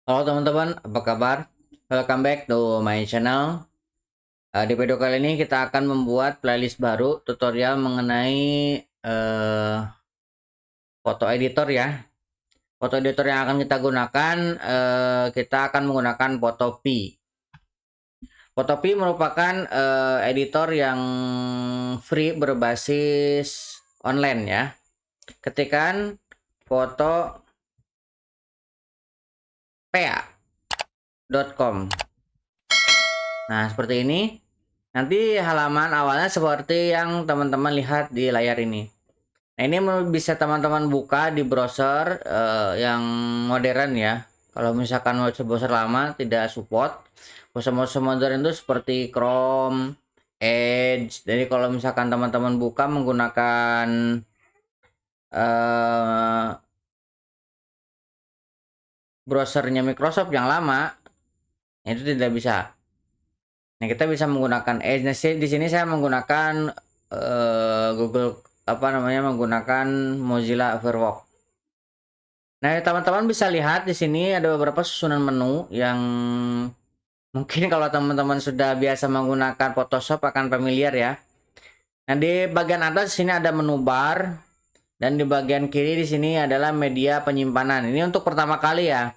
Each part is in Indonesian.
Halo teman-teman, apa kabar? Welcome back to my channel. Di video kali ini kita akan membuat playlist baru tutorial mengenai eh, foto editor ya. Foto editor yang akan kita gunakan, kita akan menggunakan Photopea. Photopea merupakan editor yang free berbasis online ya. Ketikan photopea.com. Nah, seperti ini. Nanti halaman awalnya seperti yang teman-teman lihat di layar ini. Nah, ini bisa teman-teman buka di browser yang modern ya. Kalau misalkan browser lama tidak support. Browser modern itu seperti Chrome, Edge. Jadi kalau misalkan teman-teman buka menggunakan eh, browsernya Microsoft yang lama, itu tidak bisa. Nah, kita bisa menggunakan Edge. Nah, di sini saya menggunakan Google menggunakan Mozilla Firefox. Nah, teman-teman bisa lihat di sini ada beberapa susunan menu yang mungkin kalau teman-teman sudah biasa menggunakan Photoshop akan familiar ya. Nah, di bagian atas sini ada menu bar dan di bagian kiri di sini adalah media penyimpanan. Ini untuk pertama kali ya.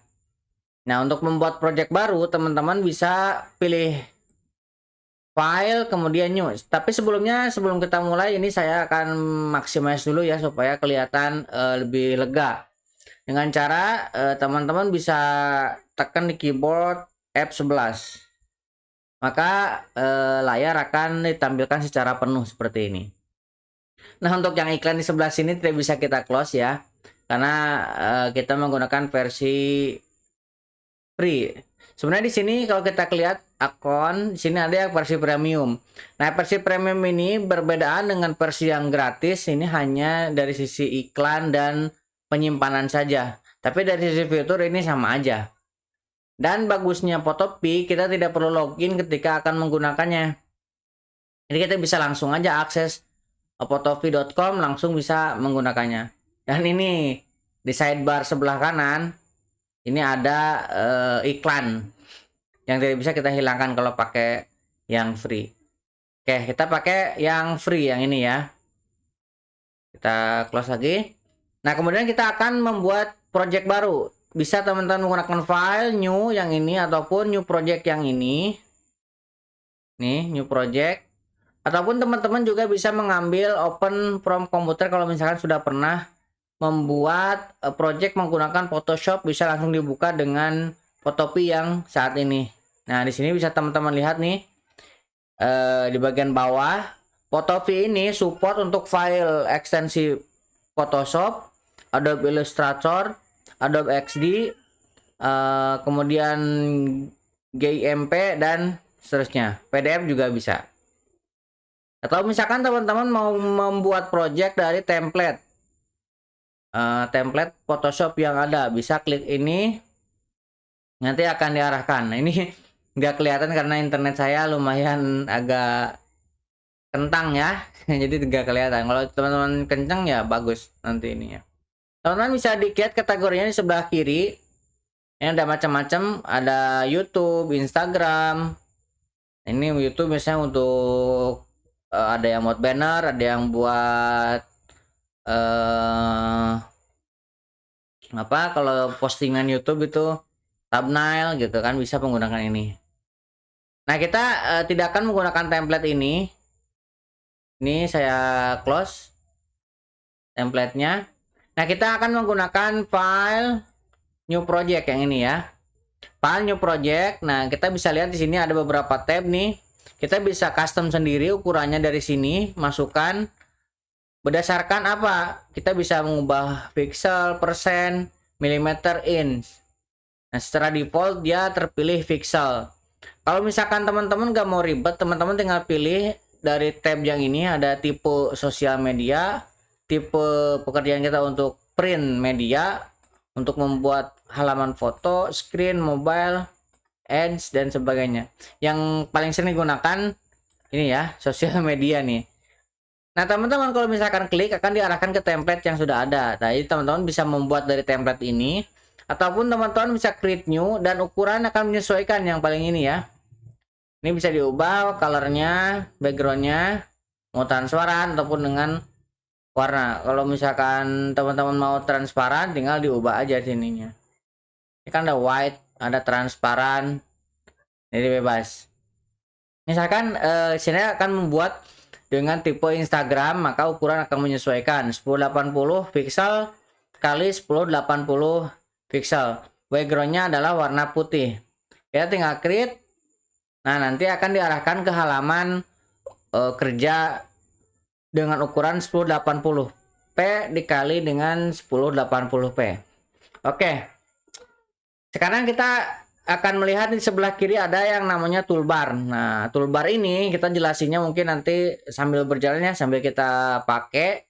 Nah, untuk membuat project baru, teman-teman bisa pilih file kemudian new. Tapi sebelum kita mulai ini saya akan maximize dulu ya supaya kelihatan lebih lega. Dengan cara teman-teman bisa tekan di keyboard F11. Maka layar akan ditampilkan secara penuh seperti ini. Nah, untuk yang iklan di sebelah sini tidak bisa kita close ya. Karena kita menggunakan versi free. Sebenarnya di sini kalau kita lihat akun, di sini ada yang versi premium. Nah, versi premium ini berbedaan dengan versi yang gratis. Ini hanya dari sisi iklan dan penyimpanan saja. Tapi dari sisi fitur ini sama aja. Dan bagusnya Photopea, kita tidak perlu login ketika akan menggunakannya. Jadi kita bisa langsung aja akses photopea.com, langsung bisa menggunakannya. Dan ini di sidebar sebelah kanan ini ada iklan yang tidak bisa kita hilangkan kalau pakai yang free. Oke, kita pakai yang free yang ini ya. Kita close lagi. Nah, kemudian kita akan membuat project baru. Bisa teman-teman menggunakan file new yang ini ataupun new project yang ini. Nih, new project. Ataupun teman-teman juga bisa mengambil open from komputer kalau misalkan sudah pernah membuat project menggunakan Photoshop, bisa langsung dibuka dengan Photopea yang saat ini. Nah, di sini bisa teman-teman lihat nih di bagian bawah, Photopea ini support untuk file ekstensi Photoshop, Adobe Illustrator, Adobe XD, kemudian GIMP dan seterusnya. PDF juga bisa. Atau misalkan teman-teman mau membuat project dari template Photoshop yang ada, bisa klik ini, nanti akan diarahkan. Nah, ini nggak kelihatan karena internet saya lumayan agak kentang ya, jadi nggak kelihatan. Kalau teman-teman kencang ya bagus nanti ini ya. Teman-teman bisa dilihat kategorinya di sebelah kiri. Ini ada macam-macam, ada YouTube, Instagram. Ini YouTube misalnya untuk ada yang buat banner, ada yang buat kalau postingan YouTube itu thumbnail gitu kan, bisa menggunakan ini. Nah, kita tidak akan menggunakan template ini. Ini saya close templatenya. Nah, kita akan menggunakan file new project yang ini ya. File new project. Nah, kita bisa lihat di sini ada beberapa tab nih. Kita bisa custom sendiri ukurannya dari sini, masukkan berdasarkan apa? Kita bisa mengubah pixel, persen, milimeter, inch. Nah, secara default dia terpilih pixel. Kalau misalkan teman-teman gak mau ribet, teman-teman tinggal pilih dari tab yang ini, ada tipe sosial media, tipe pekerjaan kita untuk print media, untuk membuat halaman foto, screen, mobile, ads, dan sebagainya. Yang paling sering digunakan ini ya, sosial media nih. Nah, teman-teman kalau misalkan klik akan diarahkan ke template yang sudah ada. Nah, jadi teman-teman bisa membuat dari template ini ataupun teman-teman bisa create new dan ukuran akan menyesuaikan yang paling ini ya. Ini bisa diubah colornya, backgroundnya, mau transparan ataupun dengan warna. Kalau misalkan teman-teman mau transparan, tinggal diubah aja sininya. Ini kan ada white, ada transparan, jadi bebas. Misalkan sini akan membuat dengan tipe Instagram, maka ukuran akan menyesuaikan 1080 pixel kali 1080 pixel. Backgroundnya adalah warna putih. Kita tinggal create. Nah, nanti akan diarahkan ke halaman kerja dengan ukuran 1080p dikali dengan 1080p. Oke. Sekarang kita akan melihat di sebelah kiri ada yang namanya toolbar. Nah, toolbar ini kita jelasinnya mungkin nanti sambil berjalan ya, sambil kita pakai.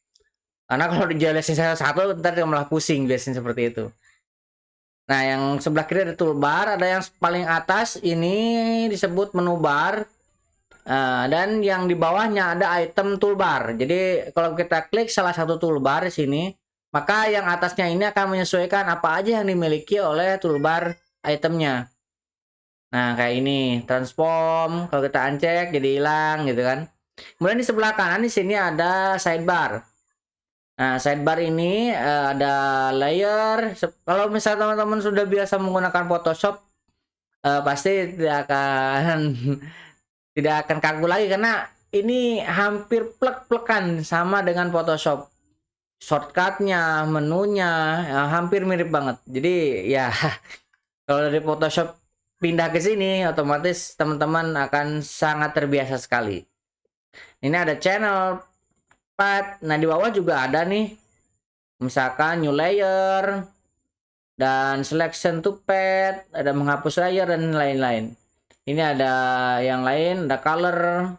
Karena kalau dijelasin satu, ntar malah pusing biasanya seperti itu. Nah, yang sebelah kiri ada toolbar, ada yang paling atas ini disebut menu bar. Dan yang di bawahnya ada item toolbar. Jadi kalau kita klik salah satu toolbar di sini, maka yang atasnya ini akan menyesuaikan apa aja yang dimiliki oleh toolbar itemnya. Nah, kayak ini transform, kalau kita uncheck jadi hilang gitu kan. Kemudian di sebelah kanan di sini ada sidebar. Nah, sidebar ini ada layer. Kalau misalnya teman-teman sudah biasa menggunakan Photoshop, pasti tidak akan tidak akan kaku lagi karena ini hampir plek-plekan sama dengan Photoshop. Shortcutnya, menunya hampir mirip banget. Jadi ya kalau dari Photoshop pindah ke sini, otomatis teman-teman akan sangat terbiasa sekali. Ini ada channel path. Nah, di bawah juga ada nih, misalkan new layer dan selection to path, ada menghapus layer dan lain-lain. Ini ada yang lain, ada color,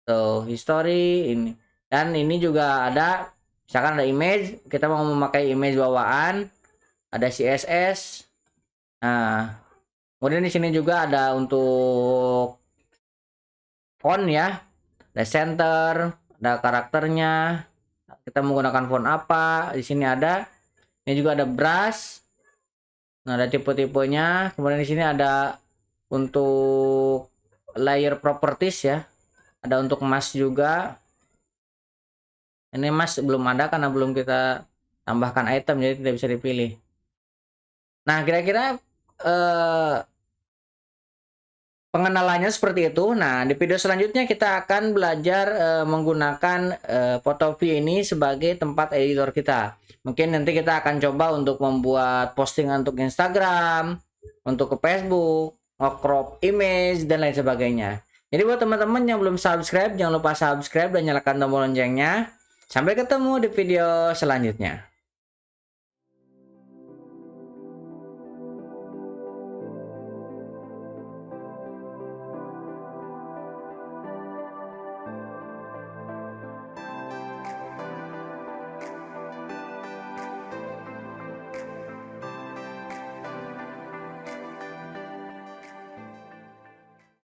tuh history ini, dan ini juga ada, misalkan ada image, kita mau memakai image bawaan, ada CSS. Nah, kemudian di sini juga ada untuk font ya, ada center, ada karakternya, kita menggunakan font apa, di sini ada. Ini juga ada brush. Nah, ada tipe-tipenya. Kemudian di sini ada untuk layer properties ya, ada untuk mask juga. Ini mask belum ada karena belum kita tambahkan item, jadi tidak bisa dipilih. Nah, kira-kira pengenalannya seperti itu. Nah, di video selanjutnya kita akan belajar menggunakan Photopea ini sebagai tempat editor kita. Mungkin nanti kita akan coba untuk membuat postingan untuk Instagram, untuk ke Facebook, crop image, dan lain sebagainya. Jadi buat teman-teman yang belum subscribe, jangan lupa subscribe dan nyalakan tombol loncengnya. Sampai ketemu di video selanjutnya.